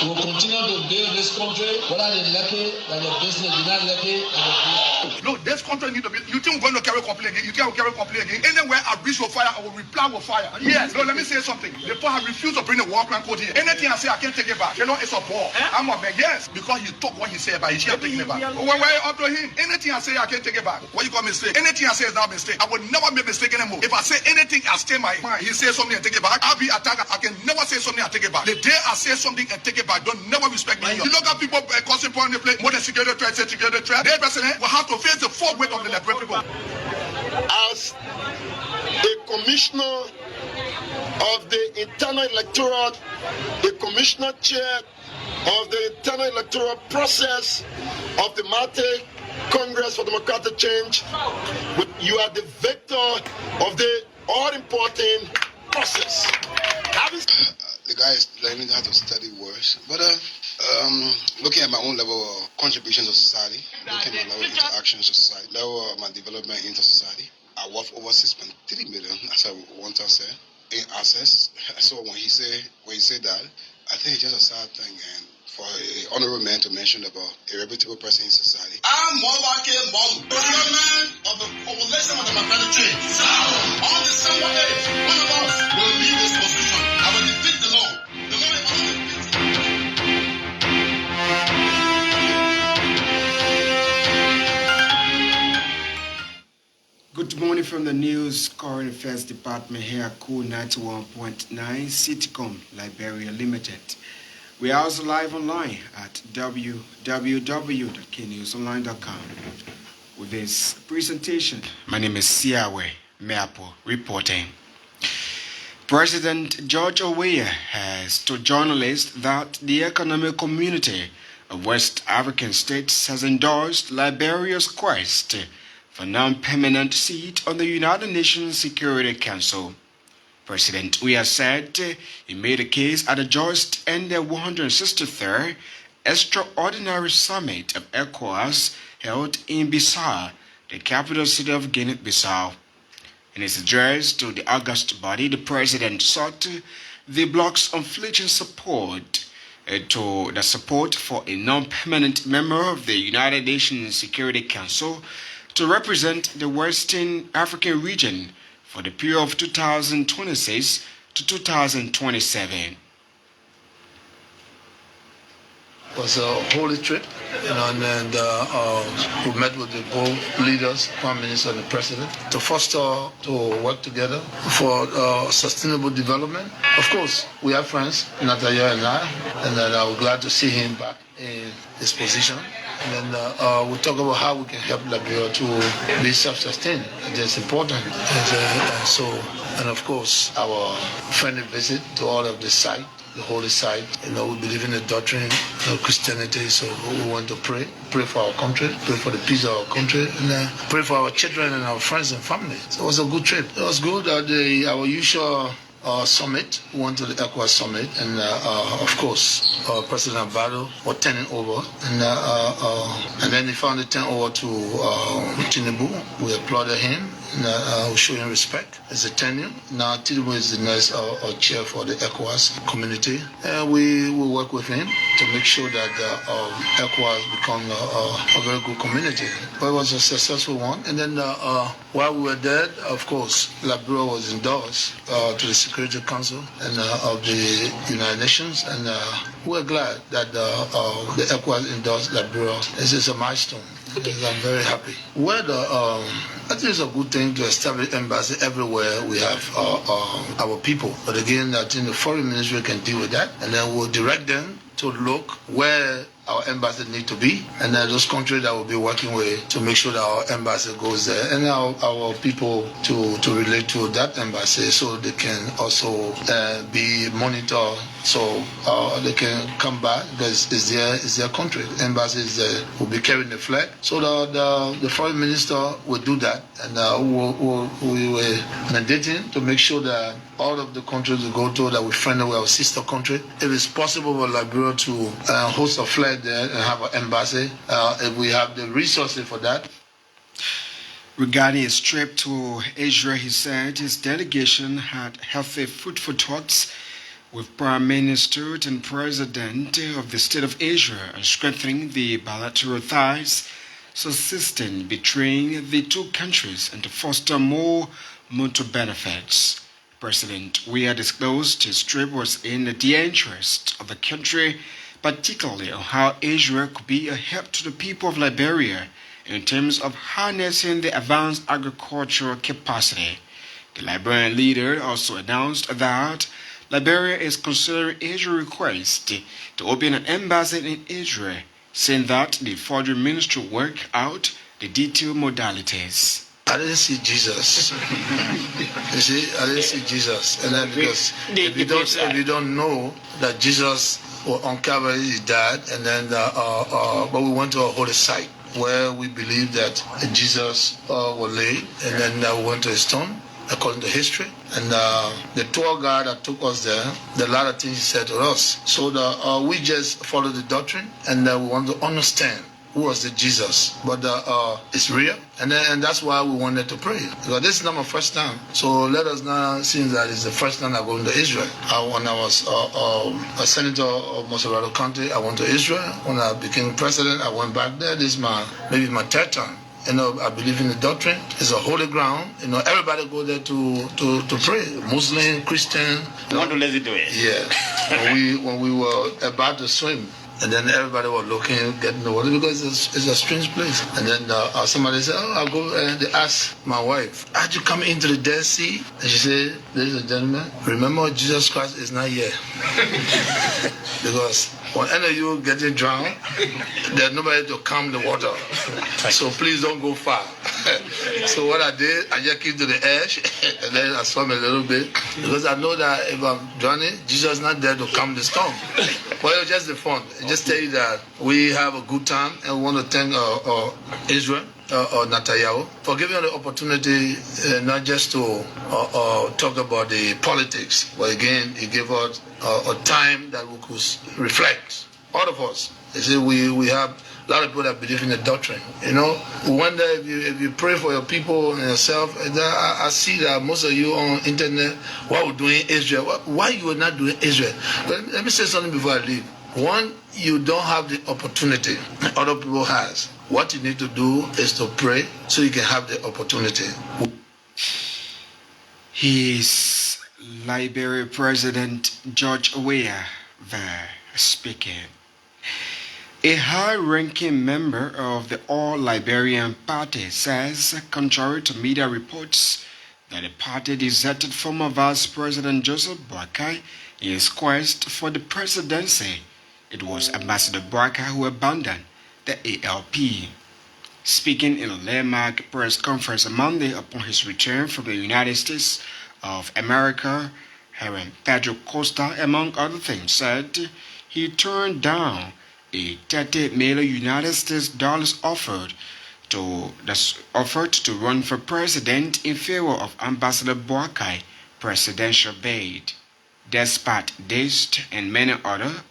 We will continue to build this country, whether they like it, like the business, they not like it, no, this country need to be. You think we're going to carry complaint again? You think we'll carry complaint again? Anywhere I reach with fire, I will reply with fire. Yes. No, let me say something. Before I refuse to bring the war crime code here. Anything I say, I can't take it back. You know, it's a ball. I'm a beg. Yes, because he took what he said, but he can't take it back. When we're up to him, anything I say, I can't take it back. What you call mistake? Anything I say is not a mistake. I will never make a mistake anymore. If I say anything, I stay my mind. He says something and take it back. I'll be attacked. I can never say something and take it back. The day I say something and take it back, don't never respect me. You look at people causing point in the play, more than security threat, say security threat. Their president will have to face the full weight of the liberal people. As a commissioner of the internal electorate, the commissioner chair of the internal electoral process of the Miapue Congress for Democratic Change, you are the vector of the all-important process. The guy is learning how to study words, but looking at my own level of contribution to society, looking at my level of interaction to society, level of my development into society, I worth over 6.3 million, as I want to say, in assets. So when he say that, I think it's just a sad thing, and for an honorable man to mention about a reputable person in society. I'm Miapue, chairman of the population of the Democratic Change. On December 8th, one of us will leave this position. I will defeat the law. The law is not Good morning from the News Current Affairs Department here at Kool 91.9 Citycom Liberia Limited. We are also live online at www.knewsonline.com. With this presentation, my name is Siaway, Miapue, reporting. President George Weah has told journalists that the economic community of West African states has endorsed Liberia's quest for non-permanent seat on the United Nations Security Council. President Weah said he made a case at the just ended 163rd Extraordinary Summit of ECOWAS held in Bissau, the capital city of Guinea-Bissau. In his address to the august body, the president sought the bloc's unflinching support for a non-permanent member of the United Nations Security Council to represent the Western African region for the period of 2026 to 2027. It was a holy trip, and we met with the both leaders, Prime Minister and the President, to foster, to work together for sustainable development. Of course, we are friends, Natalia and I, and I'm glad to see him back in his position. And then we talk about how we can help Liberia to be self-sustained. That's important. And of course, our friendly visit to all of the site, the holy site. We believe in the doctrine of Christianity, so we want to pray for our country, pray for the peace of our country, and pray for our children and our friends and family. So it was a good trip. It was good. Our usual summit, we went to the ECOWAS summit, and of course, President Abado was turning over, and then he finally turned over to Tinubu. We applauded him, and we showed him respect as a tenure. Now Tinubu is the next chair for the ECOWAS community, and we will work with him to make sure that ECOWAS becomes a very good community. But it was a successful one, and then while we were there, of course, Liberia was endorsed to the Security Council and of the United Nations, and we're glad that the ECOWAS endorsed Liberia. This is a milestone. I'm very happy. I think it's a good thing to establish embassy everywhere we have our people. But again, I think the foreign ministry can deal with that, and then we'll direct them to look where our embassy need to be, and then those countries that will be working with to make sure that our embassy goes there, and our people to relate to that embassy so they can also be monitored, so they can come back because it's their country. The embassy is there, will be carrying the flag, so the foreign minister will do that, and we were mandating to make sure that all of the countries we go to that we friendly with our sister country, if it's possible for Liberia to host a flag there and have an embassy, if we have the resources for that. Regarding his trip to Israel, he said his delegation had healthy, fruitful talks with Prime Minister and President of the State of Israel on strengthening the bilateral ties subsisting between the two countries and to foster more mutual benefits. President Weah disclosed his trip was in the interest of the country, particularly on how Israel could be a help to the people of Liberia in terms of harnessing the advanced agricultural capacity. The Liberian leader also announced that Liberia is considering Israel's request to open an embassy in Israel, saying that the foreign ministry will work out the detailed modalities. I didn't see Jesus. You see, I didn't see Jesus. And then because if you don't know that Jesus on Calvary, he died, and then but we went to a holy site where we believe that Jesus was laid, and then we went to his tomb, according to history. And the tour guide that took us there, a lot of things he said to us. So we just follow the doctrine, and we want to understand who was the Jesus. But it's real, and that's why we wanted to pray. Because this is not my first time. So let us not see that it's the first time I'm going to Israel. When I was a senator of Mosavado County, I went to Israel. When I became president, I went back there. This is maybe my third time. You know, I believe in the doctrine. It's a holy ground. You know, everybody go there to pray. Muslim, Christian. You want to let it do it? Yeah. when we were about to swim, and then everybody was looking, getting the water, because it's a strange place. And then somebody said, I'll go, and they asked my wife, how'd you come into the Dead Sea? And she said, ladies and gentlemen, remember Jesus Christ is not here. Because when any of you getting drowned, there's nobody to calm the water. So please don't go far. So what I did, I just came to the edge, and then I swam a little bit, because I know that if I'm drowning, Jesus is not there to calm the storm. But it was just the fun. Just tell you that we have a good time, and we want to thank Israel or Netanyahu for giving us the opportunity not just to talk about the politics, but again, he gave us a time that we could reflect. All of us. They say we have a lot of people that believe in the doctrine. You know, we wonder if you pray for your people and yourself. I see that most of you on internet, what we're doing Israel. Why you are not doing Israel? Let me say something before I leave. One, you don't have the opportunity other people has. What you need to do is to pray so you can have the opportunity. His Liberia President George Weah there speaking. A high-ranking member of the All-Liberian Party says, contrary to media reports, that the party deserted former Vice President Joseph Boakai in his quest for the presidency. It was Ambassador Boakai who abandoned the ALP. Speaking in a landmark press conference on Monday upon his return from the United States of America, Herman Pedro Costa, among other things, said he turned down a $30 million United States dollars offered to run for president in favor of Ambassador Boakai presidential bid. Despite this and many other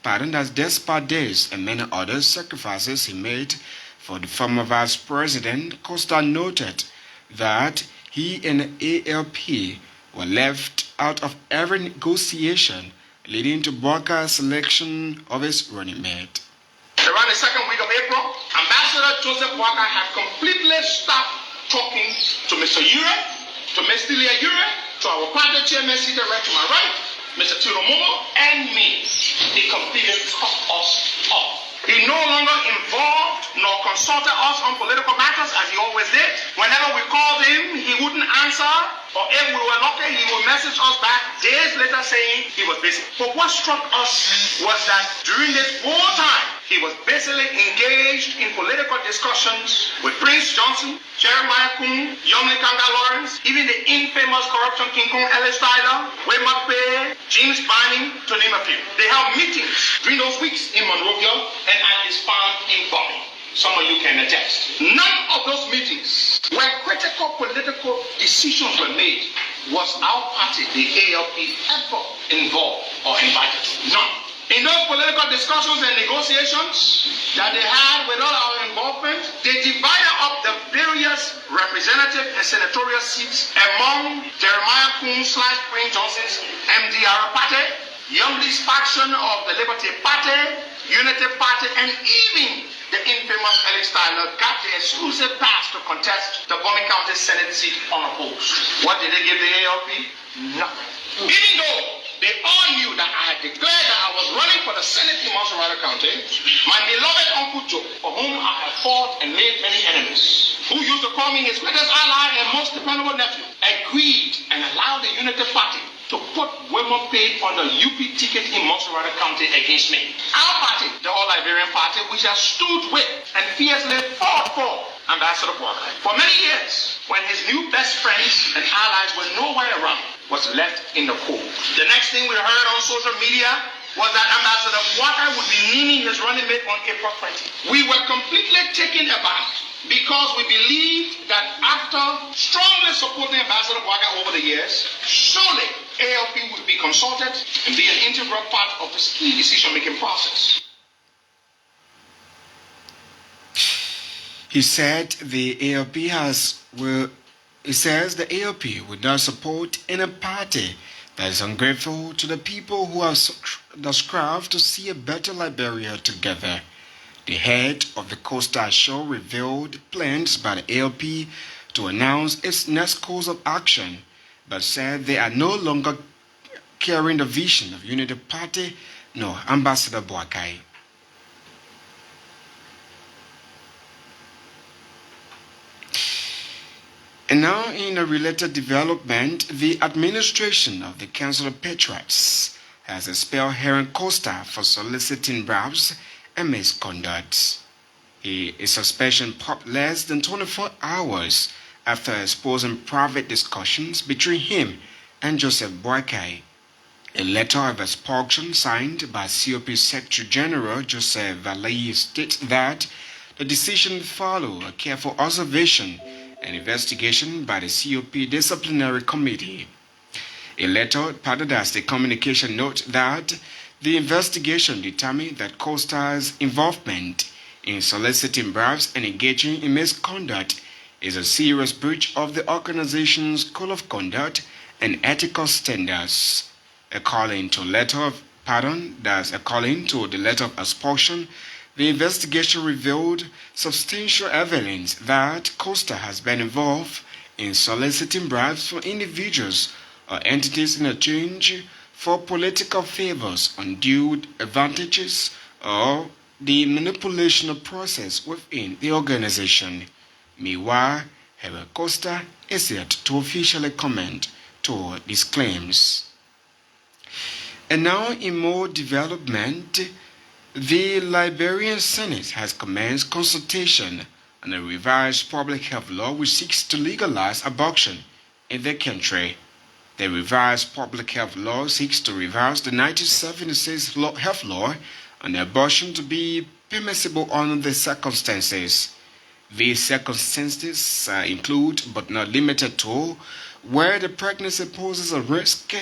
sacrifices he made for the former vice president, Costa noted that he and the ALP were left out of every negotiation leading to Boakai's selection of his running mate. Around the second week of April, Ambassador Joseph Boakai had completely stopped talking to Mr. Ure, to Mr. Lia Ure, to our party chairman seated right to my right, Mr. Tiro Momo, and me. He completely cut us off. He no longer involved nor consulted us on political matters as he always did. Whenever we called him, he wouldn't answer. Or if we were lucky, he would message us back days later saying he was busy. But what struck us was that during this whole time, he was basically engaged in political discussions with Prince Johnson, Jeremiah Kuhn, Young Kanga Lawrence, even the infamous corruption king Kong Ellis Tyler, Miapue, James Banning, to name a few. They held meetings during those weeks in Monrovia and at his farm in Bobby. Some of you can attest. None of those meetings where critical political decisions were made was our party, the ALP, ever involved or invited to. None. In those political discussions and negotiations that they had without our involvement, they divided up the various representative and senatorial seats among Jeremiah Kuhn / Prince Johnson's MDR party, Youngest faction of the Liberty Party, Unity Party, and even the infamous Felix Tyler got the exclusive pass to contest the Bomi County Senate seat unopposed. What did they give the ALP? Nothing. Even though they all knew that I had declared that I was running for the Senate in Montserrat County, my beloved Uncle Joe, for whom I had fought and made many enemies, who used to call me his greatest ally and most dependable nephew, agreed and allowed the Unity Party to put Miapue on the UP ticket in Montserrat County against me. Our party, the All-Liberian Party, which has stood with and fiercely fought for Ambassador Boakai for many years, when his new best friends and allies were nowhere around, was left in the cold. The next thing we heard on social media was that Ambassador Boakai would be naming his running mate on April 20. We were completely taken aback because we believed that after strongly supporting Ambassador Boakai over the years, surely ALP would be consulted and be an integral part of this key decision-making process. He said the ALP would not support any party that is ungrateful to the people who have strive to see a better Liberia together. The head of the Coastal Show revealed plans by the ALP to announce its next course of action, but said they are no longer carrying the vision of Unity Party nor Ambassador Boakai. And now, in a related development, the administration of the Council of Patriots has expelled Heron Costa for soliciting bribes and misconduct. His suspension popped less than 24 hours after exposing private discussions between him and Joseph Boakai. A letter of expulsion signed by COP Secretary General Joseph Valai states that the decision followed a careful observation and investigation by the COP Disciplinary Committee. A letter padded as the communication note that the investigation determined that Costa's involvement in soliciting bribes and engaging in misconduct is a serious breach of the organization's code of conduct and ethical standards. According to the letter of expulsion, the investigation revealed substantial evidence that Costa has been involved in soliciting bribes from individuals or entities in exchange for political favors, undue advantages, or the manipulation of process within the organization. Meanwhile, Heron Costa is yet to officially comment to these claims. And now, in more development, the Liberian Senate has commenced consultation on a revised public health law which seeks to legalize abortion in the country. The revised public health law seeks to revise the 1976 health law on abortion to be permissible under the circumstances. These circumstances include, but not limited to, where the pregnancy poses a risk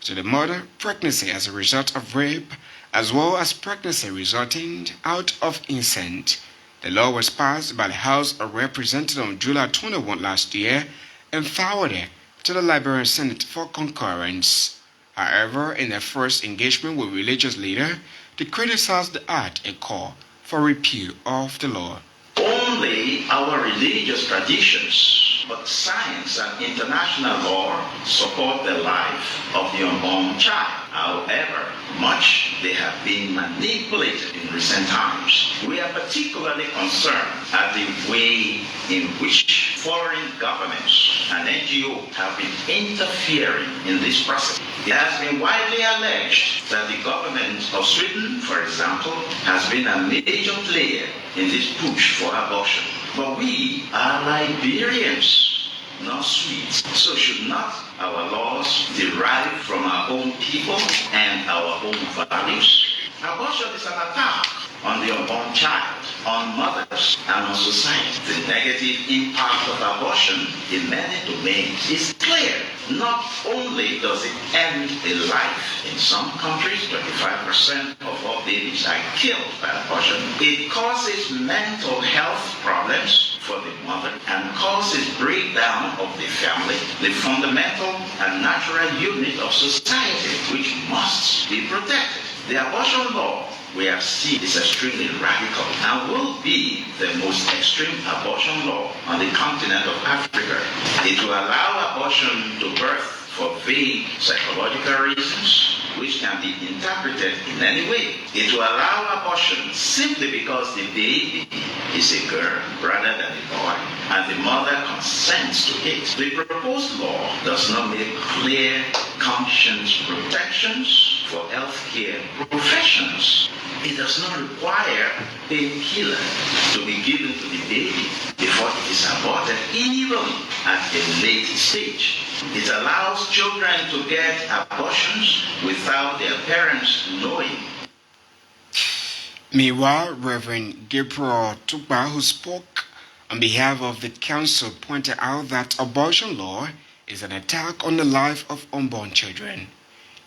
to the mother, pregnancy as a result of rape, as well as pregnancy resulting out of incest. The law was passed by the House of Representatives on July 21 last year and forwarded to the Liberian Senate for concurrence. However, in their first engagement with religious leaders, they criticized the act and called for repeal of the law. Only our religious traditions, but science and international law support the life of the unborn child. However, much they have been manipulated in recent times. We are particularly concerned at the way in which foreign governments and NGOs have been interfering in this process. It has been widely alleged that the government of Sweden, for example, has been a major player in this push for abortion. But we are Liberians, not Swedes. So should not our laws derive from our own people and our own values? Abortion is an attack on the unborn child, on mothers, and on society. The negative impact of abortion in many domains is clear. Not only does it end a life, in some countries 25% of all babies are killed by abortion, it causes mental health problems for the mother and causes breakdown of the family, the fundamental and natural unit of society, which must be protected. The abortion law we have seen is extremely radical and will be the most extreme abortion law on the continent of Africa. It will allow abortion to birth for vague psychological reasons, which can be interpreted in any way. It will allow abortion simply because the baby is a girl rather than a boy, and the mother consents to it. The proposed law does not make clear conscience protections for healthcare professions. It does not require painkiller to be given to the baby before it is aborted, even at a late stage. It allows children to get abortions without their parents knowing. Meanwhile, Reverend Gabriel Tukba, who spoke on behalf of the council, pointed out that abortion law is an attack on the life of unborn children.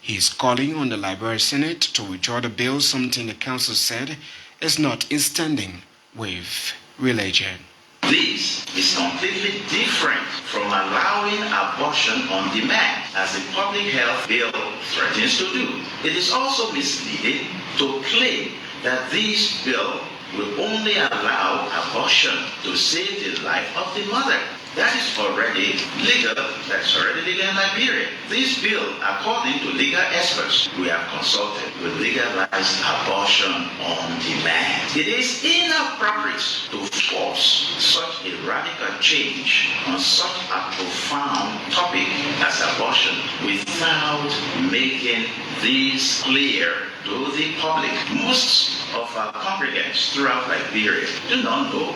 He is calling on the Liberia Senate to withdraw the bill, something the council said is not in standing with religion. This is completely different from allowing abortion on demand, as the public health bill threatens to do. It is also misleading to claim that this bill will only allow abortion to save the life of the mother. That is already legal. That's already legal in Liberia. This bill, according to legal experts we have consulted, will legalize abortion on demand. It is inappropriate to force such a radical change on such a profound topic as abortion without making this clear to the public. Most of our congregants throughout Liberia do not know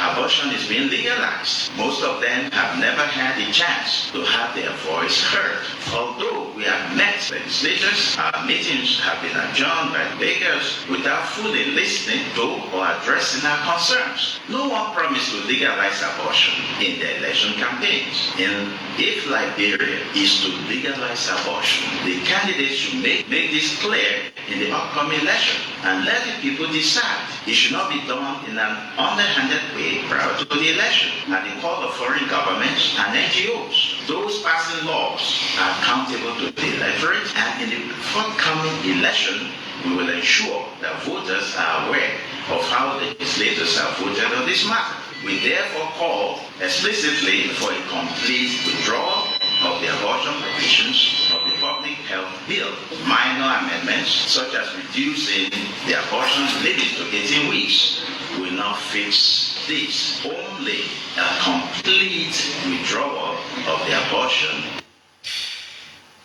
abortion is being legalized. Most of them have never had a chance to have their voice heard. Although we have met legislators, our meetings have been adjourned by bakers without fully listening to or addressing our concerns. No one promised to legalize abortion in the election campaigns. And if Liberia is to legalize abortion, the candidates should make this clear in the upcoming election and let the people decide. It should not be done in an underhanded way prior to the election at the call of foreign governments and NGOs. Those passing laws are accountable to the electorate, and in the forthcoming election, we will ensure that voters are aware of how the legislators have voted on this matter. We therefore call explicitly for a complete withdrawal of the abortion provisions of the public health bill. Minor amendments, such as reducing the abortion limit to 18 weeks, will not fix this. Only a complete withdrawal of the abortion.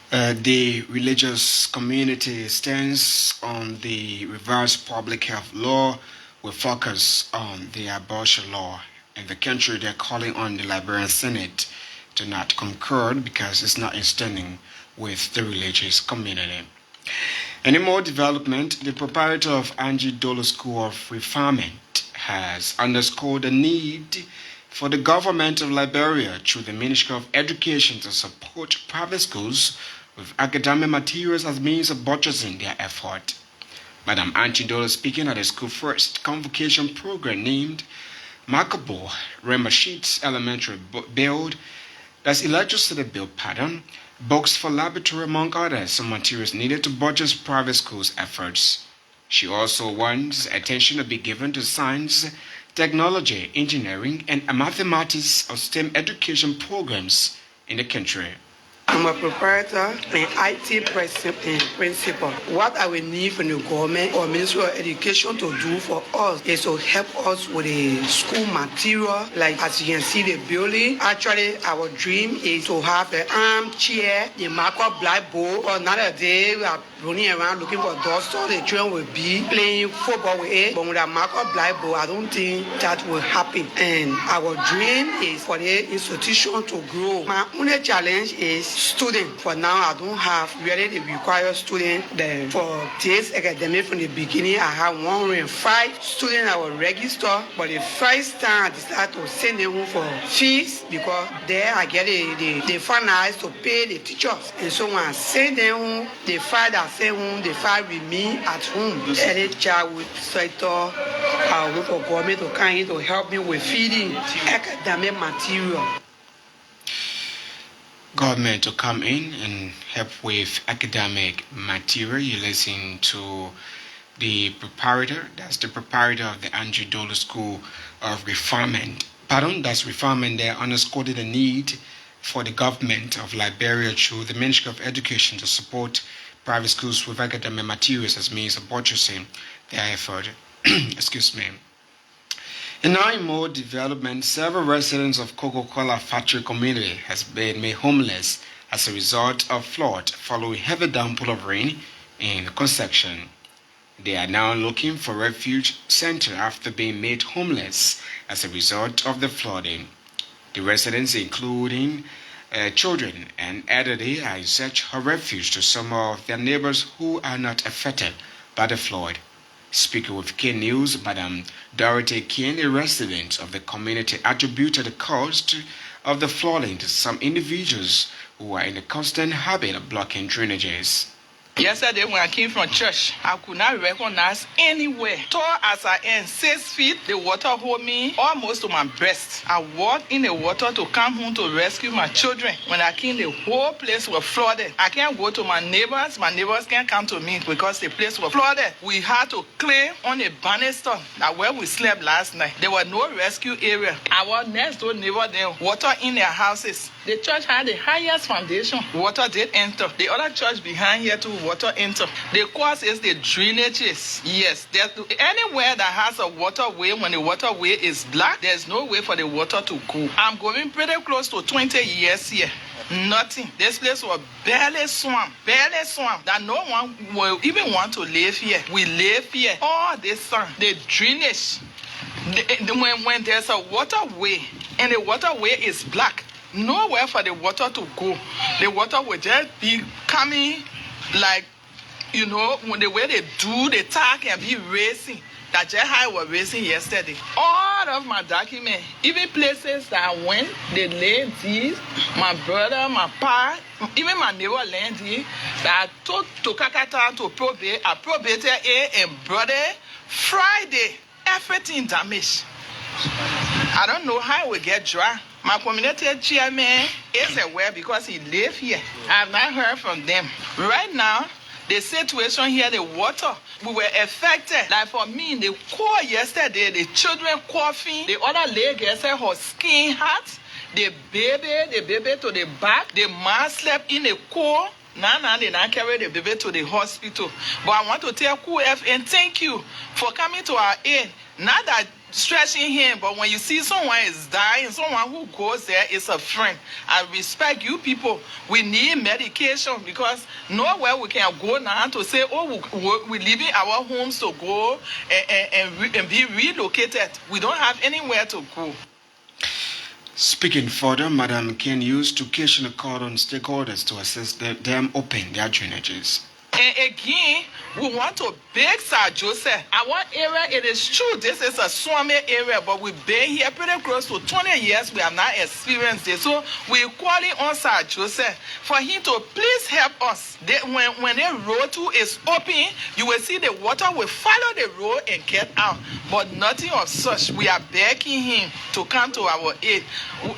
The religious community stands on the revised public health law with focus on the abortion law. In the country, they're calling on the Liberian Senate to not concur because it's not in standing with the religious community. Any more development, the proprietor of Angie Dolo School of Refinement has underscored the need for the government of Liberia through the Ministry of Education to support private schools with academic materials as means of buttressing their effort. Madam Angie Dolo, speaking at the school first convocation program named Makabo Remashid's elementary build, that's electricity bill pattern, books for laboratory, among others, some materials needed to buttress private schools' efforts. She also wants attention to be given to science, technology, engineering, and mathematics of STEM education programs in the country. I'm a proprietor and IT principal. What I will need from the government or Ministry of Education to do for us is to help us with the school material. Like as you can see the building, actually our dream is to have an armchair, the marker blackboard. But nowadays we are running around looking for dusters. The children will be playing football with it. But with a marker blackboard, I don't think that will happen. And our dream is for the institution to grow. My only challenge is students. For now, I don't have really the required students. Then for this academic from the beginning, I have 105 students I will register. But the first time I decided to send them home for fees because there I get the finance to pay the teachers. And so when I send them home, the file that send home, the file with me at home. Any child with sector, I work for government to come in to help me with feeding academic material. Government to come in and help with academic material. You listen to the proprietor, that's the proprietor of the Andrew Dolo School of Refarming. That's Refarming there underscored the need for the government of Liberia through the Ministry of Education to support private schools with academic materials as means of buttressing their effort. Excuse me. In our more development, several residents of Coca-Cola factory community has been made homeless as a result of flood following heavy downpour of rain in the construction. They are now looking for refuge center after being made homeless as a result of the flooding. The residents, including children and elderly, are in search of refuge to some of their neighbors who are not affected by the flood. Speaking with K News, Madam Dorothy King, a resident of the community, attributed the cause of the flooding to some individuals who are in the constant habit of blocking drainages. Yesterday when I came from church, I could not recognize anywhere. Tall as I am, 6 feet, the water hold me almost to my breast. I walked in the water to come home to rescue my children. When I came, the whole place was flooded. I can't go to my neighbors can't come to me because the place was flooded. We had to clean on a banister that where we slept last night. There was no rescue area. Our next door neighbor, there, water in their houses. The church had the highest foundation. Water did enter. The other church behind here too, water enter. The cause is the drainages. Yes, anywhere that has a waterway, when the waterway is black, there's no way for the water to go. I'm going pretty close to 20 years here. Nothing. This place was barely swamp, that no one will even want to live here. We live here all this sun. The drainage, when there's a waterway and the waterway is black, nowhere for the water to go. The water will just be coming like, when the way they do the tag and be racing. That just how I was racing yesterday. All of my documents, even places that I went, they laid these, my brother, my pa, even my neighbor land here, that I took to Kakata to probate. I probated it and brother Friday. Everything damaged. I don't know how it will get dry. My community chairman is aware because he lives here. I have not heard from them. Right now, the situation here, the water, we were affected. Like for me, the cold yesterday, the children coughing, the other lady said her skin hot, the baby to the back, the mom slept in the cold. Now they not carry the baby to the hospital. But I want to tell Kool FM, thank you for coming to our aid. Not that stretching him, but when you see someone is dying, someone who goes there is a friend. I respect you people. We need medication because nowhere we can go now to say, we're leaving our homes to go and be relocated. We don't have anywhere to go. Speaking further, Madam Ken used to occasionally call on stakeholders to assist them open their drainages. And again, we want to beg Sir Joseph. Our area, it is true, this is a swammy area, but we've been here pretty close to 20 years. We have not experienced this. So we're calling on Sir Joseph for him to please help us. When the road too is open, you will see the water will follow the road and get out. But nothing of such. We are begging him to come to our aid.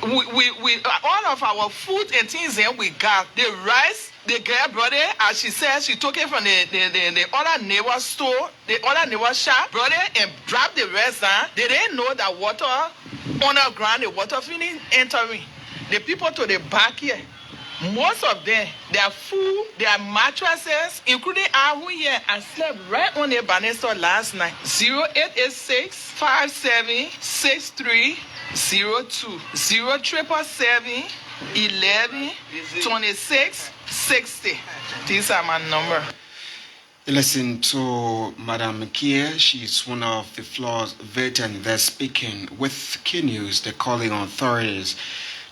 We all of our food and things that we got, the rice, the girl brought it, as she said, she took it from the other neighbor store, the other neighbor shop, brought it and dropped the rest down. They didn't know that water on the ground, the water feeling entering. The people to the back here, most of them, their food, their mattresses, including our here, I slept right on the banister last night. 0886 5763 02 0777 11 26 60. These are my number. Listen to Madam Kia. She's one of the floors veterans. They're speaking with K News. They're calling on authorities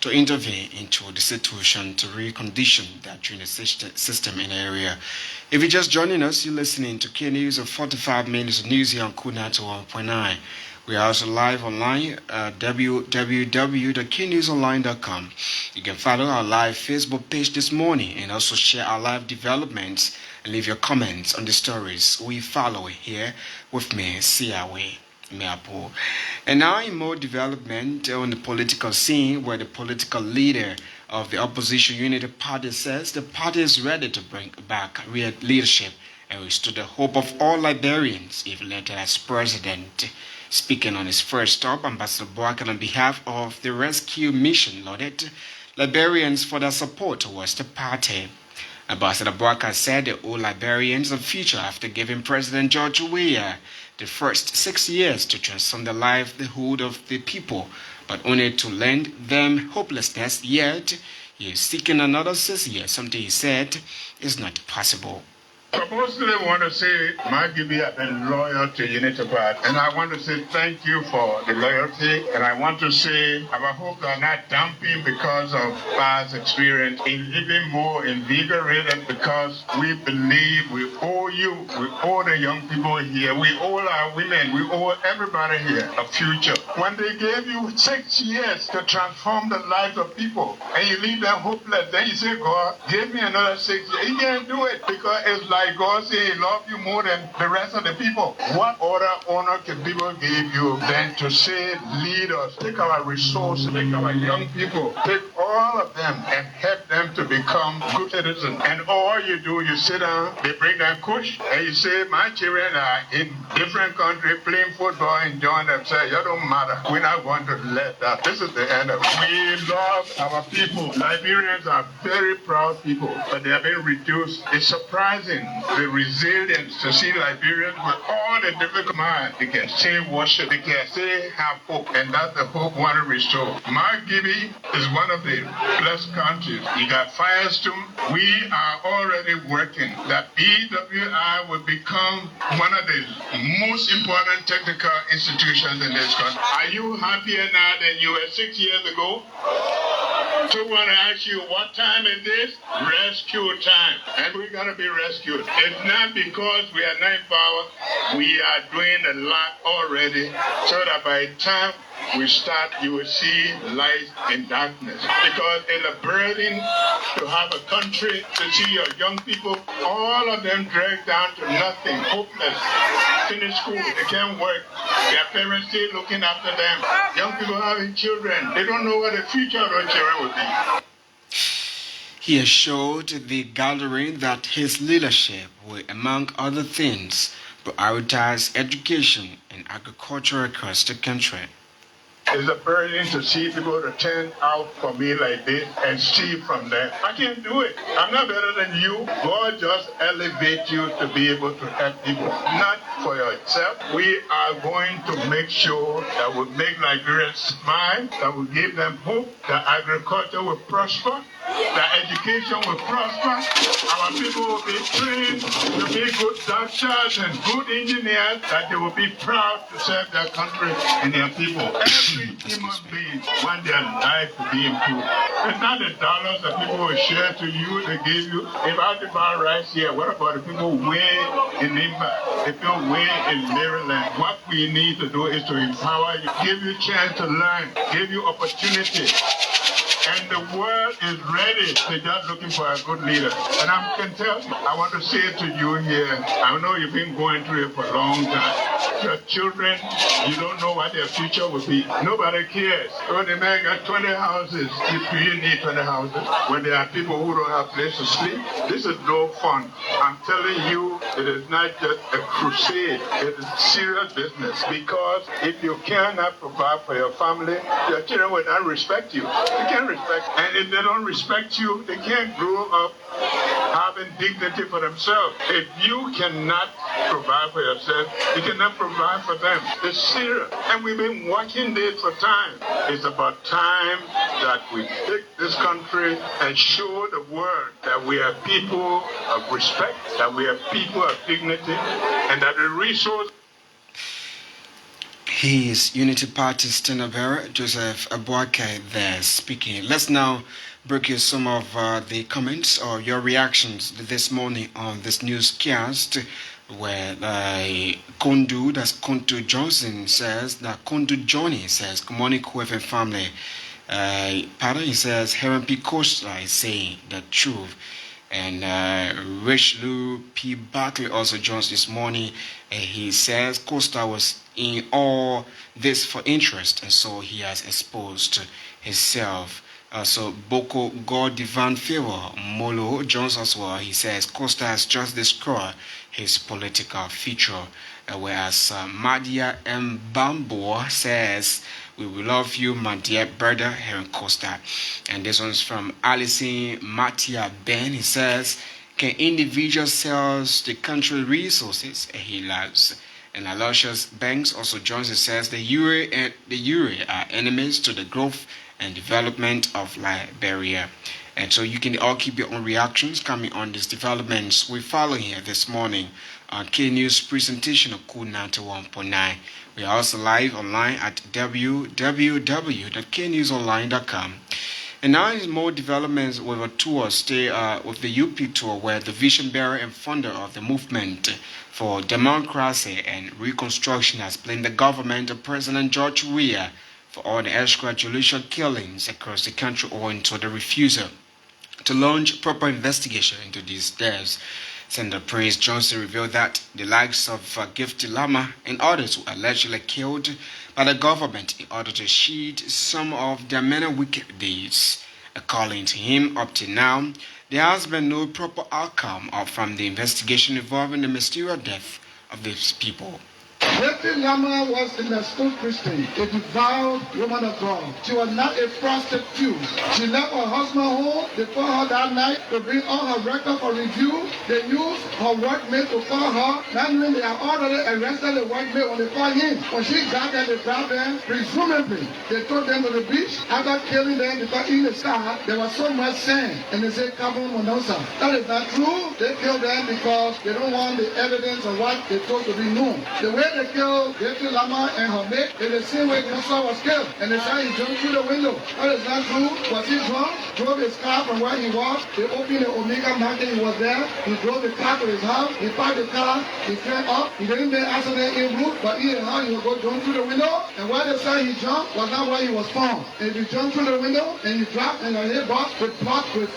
to intervene into the situation to recondition that drainage system in the area. If you're just joining us, you're listening to K News of 45 minutes of news here on Kool 91.9. We are also live online at www.knewsonline.com. You can follow our live Facebook page this morning and also share our live developments and leave your comments on the stories we follow here with me, Siaway, Miapue. And now in more development on the political scene, where the political leader of the opposition Unity Party says the party is ready to bring back real leadership and restore the hope of all Liberians if elected as president. Speaking on his first stop, Ambassador Boakan, on behalf of the rescue mission, lauded Liberians for their support towards the party. Ambassador Boakan said the owe Liberians a future after giving President George Weah the first 6 years to transform the livelihood of the people, but only to lend them hopelessness. Yet he is seeking another 6 years, something he said is not possible. I mostly want to say Miapue have been loyal to Unity Party, and I want to say thank you for the loyalty, and I want to say our hopes are not damping because of past experience, and even more invigorated because we believe we owe you, we owe the young people here, we owe our women, we owe everybody here a future. When they gave you 6 years to transform the lives of people, and you leave them hopeless, then you say, God, give me another 6 years. You can't do it because it's like God say He loves you more than the rest of the people. What other honor can people give you than to say, lead us, take our resources, take our young people, take all of them and help them to become good citizens. And all you do, you sit down, they bring them kush, and you say, my children are in different countries playing football, enjoying themselves. You don't matter. We're not going to let that. This is the end of it. We love our people. Liberians are very proud people, but they have been reduced. It's surprising the resilience to see Liberians with all the difficult minds. They can say worship, they can say have hope, and that's the hope we want to restore. Miapue is one of the blessed countries. You got Firestone. We are already working that BWI will become one of the most important technical institutions in this country. Are you happier now than you were 6 years ago? So I want to ask you, what time is this? Rescue time. And we're going to be rescued. It's not because we are not in power. We are doing a lot already so that by the time we start, you will see light in darkness. Because it's a burden to have a country, to see your young people, all of them dragged down to nothing, hopeless. Finish school, they can't work. Their parents still looking after them. Young people having children, they don't know what the future of their children will be. He assured the gathering that his leadership will, among other things, prioritize education and agriculture across the country. It's a burden to see people to turn out for me like this and steal from them. I can't do it. I'm not better than you. God just elevate you to be able to help people, not for yourself. We are going to make sure that we make Nigerians smile, that we give them hope, that agriculture will prosper, that education will prosper, our people will be trained to be good doctors and good engineers, that they will be proud to serve their country and their people. Every human being want their life to be improved. It's not the dollars that people will share to you, they give you. If I buy rice here, what about the people way in Nimba, the people way in Maryland? What we need to do is to empower you, give you a chance to learn, give you opportunity. And the world is ready. They're just looking for a good leader. And I can tell you, I want to say it to you here, I know you've been going through it for a long time. Your children, you don't know what their future will be. Nobody cares. When the man got 20 houses, do you need 20 houses? When there are people who don't have a place to sleep, this is no fun. I'm telling you, it is not just a crusade. It is serious business. Because if you cannot provide for your family, your children will not respect you. They can't respect. And if they don't respect you, they can't grow up having dignity for themselves. If you cannot provide for yourself, you cannot provide for them. It's serious. And we've been watching this for time. It's about time that we take this country and show the world that we are people of respect, that we are people of dignity, and that the resource. He is Unity Party Standard Bearer Joseph Abuake there speaking. Let's now break you some of the comments or your reactions this morning on this newscast, where Kondu, that's Kondu Johnson, says that Kondu Johnny says, good morning, QFM family. Pardon, he says, Heron P. Costa is saying the truth. And Rich Lou P. Barkley also joins this morning. He says Costa was in all this for interest, and so he has exposed himself. So Boko God Divine Favor Molo joins as well. He says Costa has just destroyed his political future. Whereas Madia M. Bambo says, we will love you, my dear brother, here in Costa. And this one's from Alison Matia Ben. He says, can individuals sell the country resources he loves? And Aloysius Banks also joins and says, the Euro are enemies to the growth and development of Liberia. And so you can all keep your own reactions coming on these developments we follow here this morning on K News presentation of Kool 91.9. We are also live online at www.knewsonline.com. And now is more developments with a tour, stay with the UP tour, where the vision bearer and founder of the movement for democracy and reconstruction has blamed the government of President George Weah for all the extrajudicial killings across the country owing to the refusal to launch proper investigation into these deaths. Senator Prince Johnson revealed that the likes of Gifty Lama and others were allegedly killed by the government in order to shield some of their many wicked deeds. According to him, up to now, there has been no proper outcome from the investigation involving the mysterious death of these people. Gifty Lama was an astute Christian, a devout woman of God. She was not a prostitute. She left her husband home. They called her that night to bring all her records for review. They used her workmate to call her. That means they had already arrested the workmate when they called him. When she got there, they grabbed them. Presumably, they took them to the beach after killing them because in the sky there was so much sand. And they said carbon monoxide. That is not true. They killed them because they don't want the evidence of what they thought to be known. The way they killed Gifty Lama and her mate in the same way Joshua was killed. And they said he jumped through the window. That is not true. Was he drunk? Drove his car from where he was. They opened the Omega Market. He was there. He drove the car to his house. He parked the car. He came up. He didn't make accident en route, but he and how he would go jump through the window. And where they said he jumped was not where he was found. And if you jump through the window and you drop and your head box with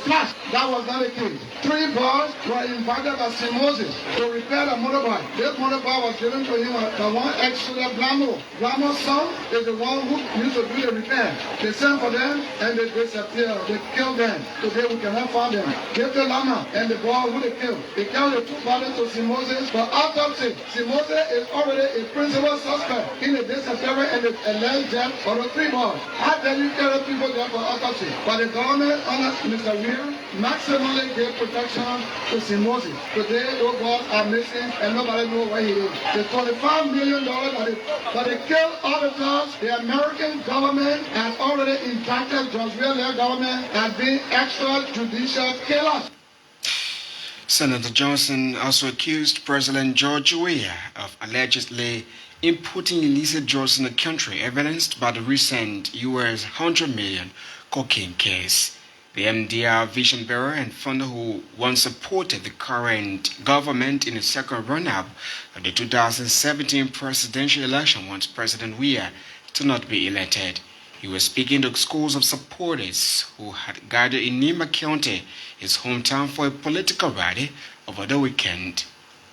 flash, that was not the case. 3 boys were invited by St. Moses to repair the motorbike. This motorbike was given to him by one ex-soldier, Blamo. Blamo's son is the one who used to do the repair. They sent for them and they disappeared. They killed them. Today we cannot find them. Gifty Lama and the boy who they killed. They carried the 2 bodies to St. Moses for autopsy. St. Moses is already a principal suspect in the disappearance and the alleged death of the 3 boys. How can you carry people there for autopsy? But the government, under Mr. Weir, maximally gave protection to St. Moses. Today those boys are missing and nobody knows where he is. The $25 million that they killed auditors, the American government has already indicted George Weah government as being extrajudicial killers. Senator Johnson also accused President George Weah of allegedly importing illicit drugs in the country, evidenced by the recent U.S. $100 million cocaine case. The MDR vision bearer and founder who once supported the current government in the second run-up of the 2017 presidential election wants President Weah to not be elected. He was speaking to scores of supporters who had gathered in Nima County, his hometown, for a political rally over the weekend.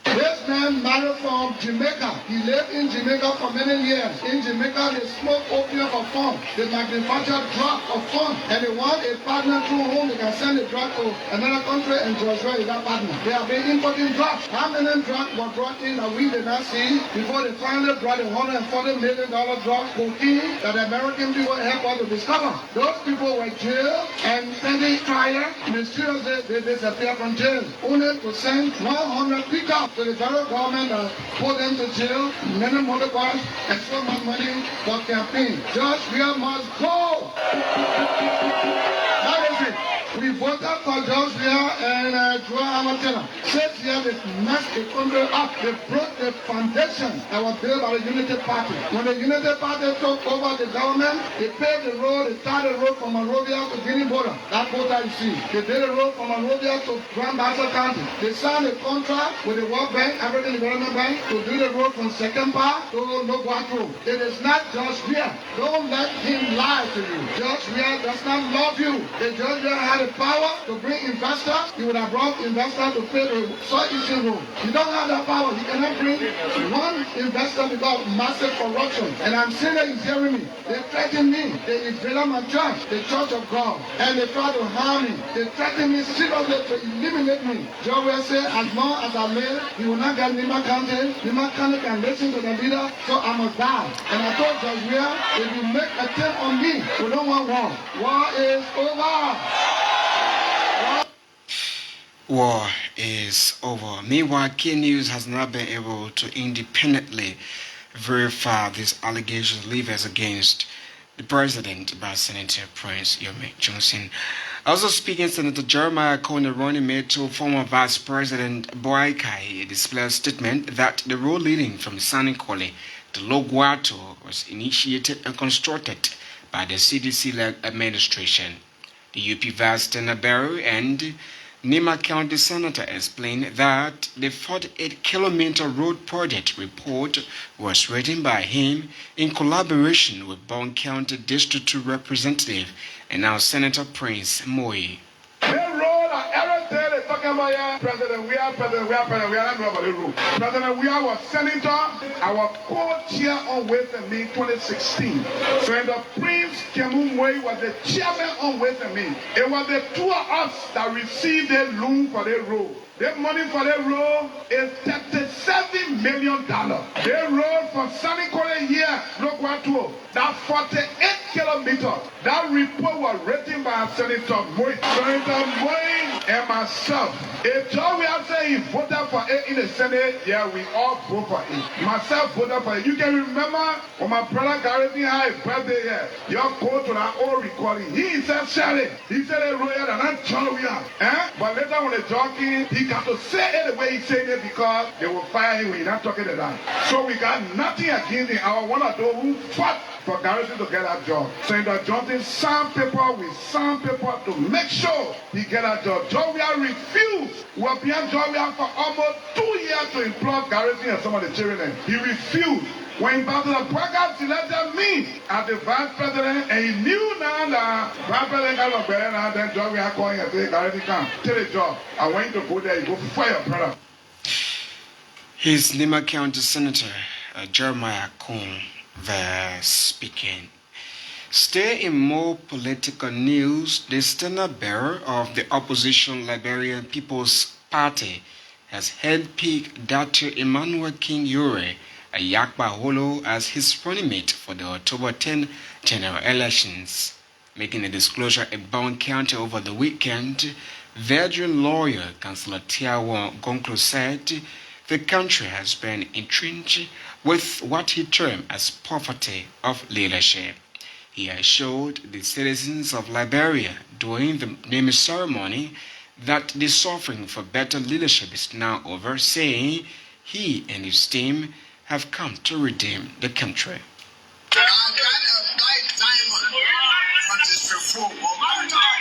This man married from Jamaica. He lived in Jamaica for many years. In Jamaica, they smoke opium for fun. They manufacture drugs for fun. And they want a partner through whom they can send the drug to another country and Joshua is that partner. They have been importing drugs. How many drugs were brought in that we did not see before they finally brought the $140 million drug cocaine that the American people helped us to discover? Those people were jailed and pending trial. Mysteriously, they disappeared from jail. Only to send 100 people to the federal government that put them to jail, many motorbikes, and so much money for campaign. George Weah must go. That is it. We voted for George Weah and Joe Hamilton. 6 years they messed the country up. They broke the foundation that was built by the Unity Party. When the Unity Party took over the government, they paved the road, they started the road from Monrovia to Guinea border. That border you see. They did the road from Monrovia to Grand Bassa County. They signed a contract with the World Bank, African Development Bank, to do the road from Secondpa to Noguato. It is not George Weah. Don't let him lie to you. George Weah does not love you. If George Weah had the power to bring investors, he would have brought investors to pay the soil easing road. He don't have that power. He cannot bring one investor without massive corruption. And I'm saying that he's hearing me. They threaten me. They invaded my church, the Church of God, and they try to harm me. They threaten me seriously to eliminate me. George Weah said, as long as I live, he will not get Lima County. Lima County can listen to the leader, so I must die. And I told George Weah, if you make a attempt on me, we don't want war. War is over. War is over. Meanwhile, Key News has not been able to independently verify these allegations levied against the president by Senator Prince Yome Johnson. Also speaking, Senator Jeremiah Koneroni made to former Vice President Boakai display a statement that the road leading from Saninkole to Loguato was initiated and constructed by the CDC-led administration. The UP Vice Tenabero and Nima County Senator explained that the 48-kilometer road project report was written by him in collaboration with Bond County District 2 Representative and now Senator Prince Moi. President Weah not know about the rule. President Weah was senator, our co-chair on Ways and Means 2016. Senator Prince Kemumwe was the chairman on Ways and Means. It was the two of us that received the loan for the road. The money for the road is $37 million. The road from Saninkole here, look what to that 48 kilometers. That report was written by Senator Moi. Senator Moi and myself. If John Weah say he voted for it in the Senate, yeah, we all vote for it. Myself voted for it. You can remember when my brother Garrison had his birthday here. You go to that old recording. He said, Shelley. He said, a royal and not John Weah. But later when the jockey, he got to say it the way he said it because they will fire him when he's not talking to them. So we got nothing against him. Our one of those who fought for Garrison to get that job. Senator Johnson signed paper with signed paper to make sure he get that job. John Weah refused. We were behind John Weah for almost 2 years to employ Garrison and some of the children. He refused. When President Praga selected me as the vice president, and he knew now that vice president got a better now, then John Weah calling and saying, Garrison, come, take the job. I want you to go there, you go fire, brother. His Nima County Senator Jeremiah Kuhn speaking. Stay in more political news. The standard bearer of the opposition Liberian People's Party has handpicked Dr. Emmanuel King Yure Ayakba Holo as his running mate for the October 10 general elections. Making a disclosure in Bond County over the weekend, veteran lawyer Councillor Tiawon Gonklo said the country has been entrenched with what he termed as poverty of leadership. He assured the citizens of Liberia during the naming ceremony that the suffering for better leadership is now over, saying he and his team have come to redeem the country.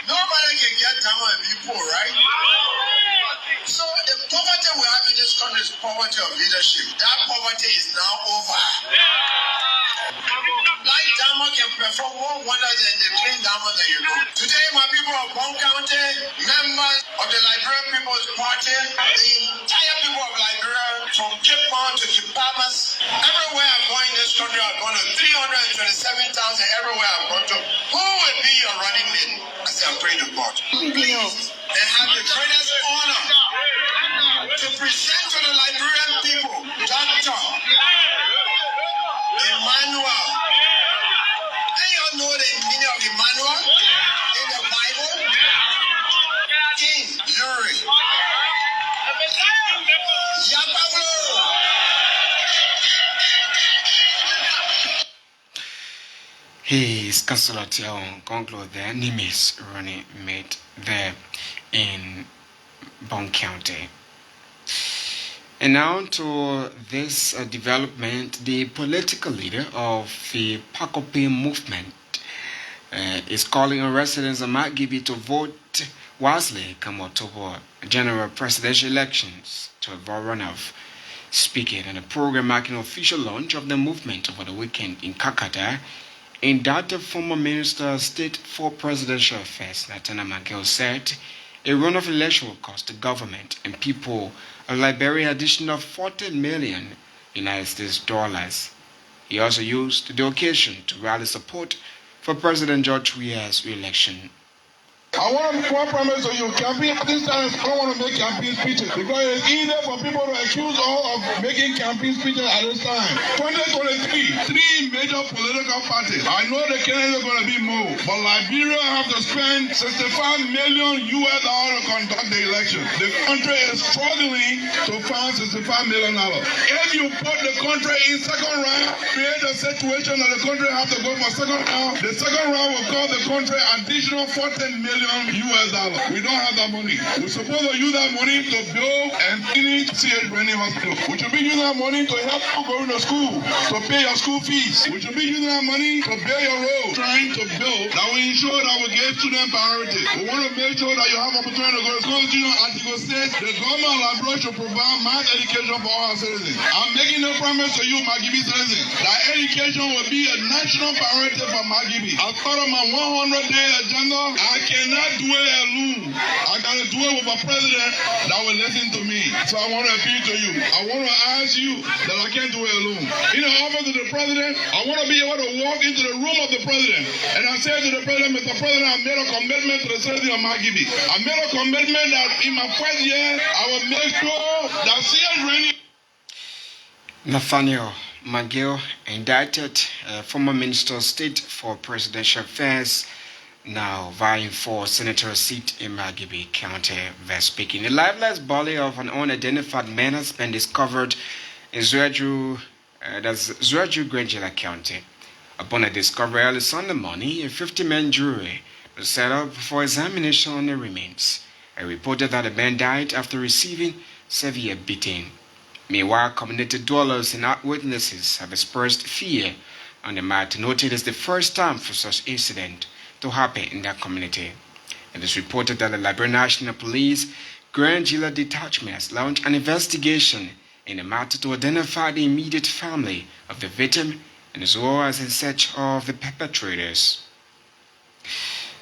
Nobody can get diamond people, right? So the poverty we have in this country is poverty of leadership. That poverty is now over. Light diamond can perform more wonders than the clean diamond that you know. Today, my people of Bond County, members of the Liberian People's Party, the entire people of Liberia, from Cape Town to the Bahamas, everywhere I'm going in this country, I've gone to 327,000 everywhere I've gone to. Who will be your running mate? I say, I'm praying to God. Please, and have the greatest honor to present to the Liberian people, Dr. Emmanuel. And you know the meaning of Emmanuel in the Bible? King Yuri. Yapablo. He is Councillor Tiawon Gonklo, the enemy's running mate there in Bong County. And now to this development, the political leader of the Pakope movement is calling on residents of Miapue to vote wisely come October general presidential elections to avoid runoff. Speaking at a program marking official launch of the movement over the weekend in Kakata, in that the former Minister of State for Presidential Affairs, Natana Magel, said a runoff election will cost the government and people of Liberia an additional $40 million United States dollars. He also used the occasion to rally support for President George Weah's re-election. I want to promise to you, campaign at this time, I don't want to make campaign speeches because it's easy for people to accuse all of making campaign speeches at this time. 2023, 3 major political parties. I know the candidates are going to be more, but Liberia have to spend $65 million to conduct the election. The country is struggling to find $65 million. If you put the country in second round, create a situation that the country have to go for second round, the second round will cost the country additional $14 million. We don't have that money. We're supposed to use that money to build and finish C.H. Brandon Hospital. We should be using that money to help you going to school, to pay your school fees. We should be using that money to build your road, trying to build that will ensure that we give student priority. We want to make sure that you have opportunity to go to school. Article 6, the government of Liberia should provide mass education for all our citizens. I'm making a promise to you, Miapue citizens, that education will be a national priority for Miapue. As part of my 100-day agenda, I cannot do it alone. I got to do it with a president that will listen to me. So I want to appeal to you. I want to ask you that I can't do it alone. In the office of the president, I want to be able to walk into the room of the president. And I said to the president, Mr. President, I made a commitment to the citizens of Miapue. I made a commitment that in my first year, I will make sure that C.H. Rennie. Nathaniel McGill indicted former Minister of State for Presidential Affairs, now vying for senator seat in Miapue County, thus speaking. A lifeless body of an unidentified man has been discovered in Zuaju Grangela County. Upon a discovery early Sunday morning, a 50-man jury was set up for examination on the remains. It reported that the man died after receiving severe beating. Meanwhile, community dwellers and eyewitnesses have expressed fear on the matter, noting it is the first time for such incident to happen in that community. It is reported that the Liberia National Police Grand Gila Detachment has launched an investigation in the matter to identify the immediate family of the victim and as well as in search of the perpetrators.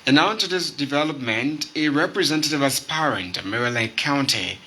And now to this development, a representative aspirant of Maryland County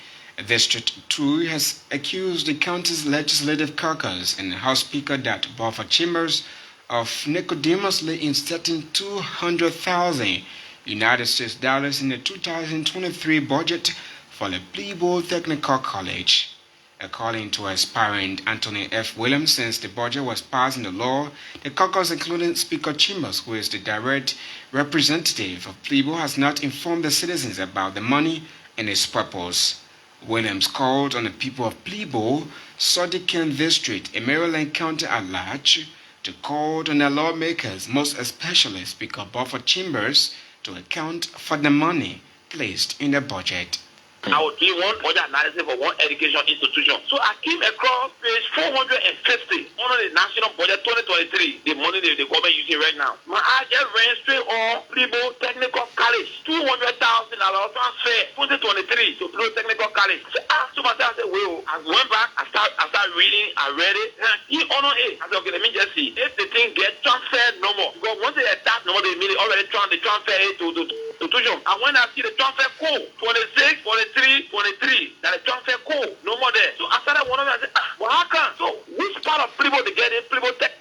District 2 has accused the county's legislative caucus and House Speaker that Buffer Chambers of nicodemously inserting $200,000 United States dollars in the 2023 budget for the Plebo Technical College. According to aspirant Anthony F. Williams, since the budget was passed into law, the caucus, including Speaker Chambers, who is the direct representative of Plebo, has not informed the citizens about the money and its purpose. Williams called on the people of Plebo, Sodican District, and Maryland County at large to call on the lawmakers, most especially Speaker Buffer Chambers, to account for the money placed in the budget. I will give one budget analysis for one education institution. So I came across page 450 under the national budget 2023, the money the government using right now. My agent ran straight on Plebo Technical College, $200,000 transfer 2023 to Plebo Technical College. So I asked myself, I said, well, I went back, I started reading, I read it, and he honored it. I said, okay, let me just see. If the thing gets transferred no more, because once they attack no more, they immediately already transfer it to Tuition. And when I see the transfer code, 26, 23, that the transfer code, no more there. So I started wondering, I said, well, how come? So which part of Plebo they get in Plebo Tech?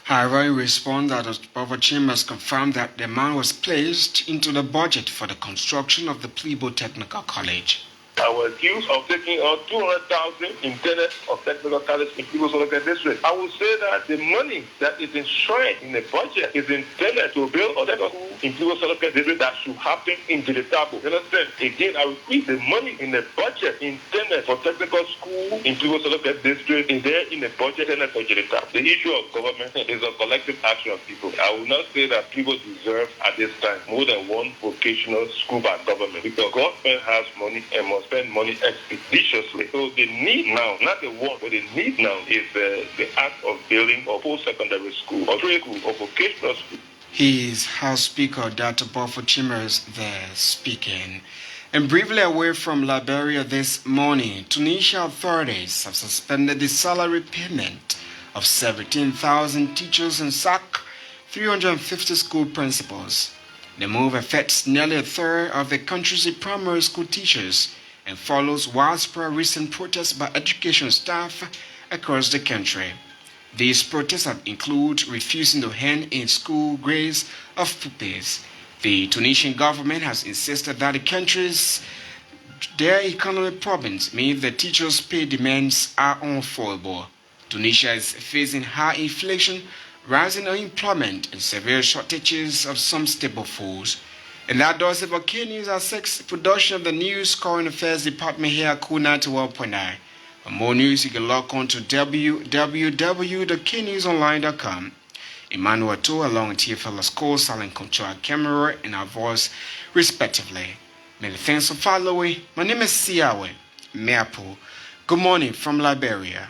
However, in response, that Buffer Chambers confirmed that the amount was placed into the budget for the construction of the Plebo Technical College. I was accused of taking out $200,000 in tenants of technical college in Plebo Solokan District. I will say that the money that is enshrined in the budget is intended to build a technical school in Plibo Soloke district that should happen in Jiritabo. You understand? Again, I repeat, the money in the budget intended for technical school in Plibo Soloke district is there in the budget intended for Jiritabo. The issue of government is a collective action of people. I will not say that Plibo deserve at this time more than one vocational school by government, because government has money and must spend money expeditiously. So the need now, not the want, but the need now is the act of building a post-secondary school or trade school or vocational school. He is House Speaker Dr. Bofo Chimers there speaking. And briefly away from Liberia this morning, Tunisia authorities have suspended the salary payment of 17,000 teachers and sacked 350 school principals. The move affects nearly a third of the country's primary school teachers and follows widespread recent protests by education staff across the country. These protests include refusing to hand in school grades of pupils. The Tunisian government has insisted that their economic problems mean the teachers' pay demands are unfollowable. Tunisia is facing high inflation, rising unemployment, and severe shortages of some staple foods. And that does it for K News at 6, production of the News Current Affairs Department here at Kool 91.9. For more news, you can log on to www.knewsonline.com. Emmanuel To along with TFL School, Silent Control Camera, and our voice, respectively. Many thanks for following. My name is Siaway, Miapue. Good morning from Liberia.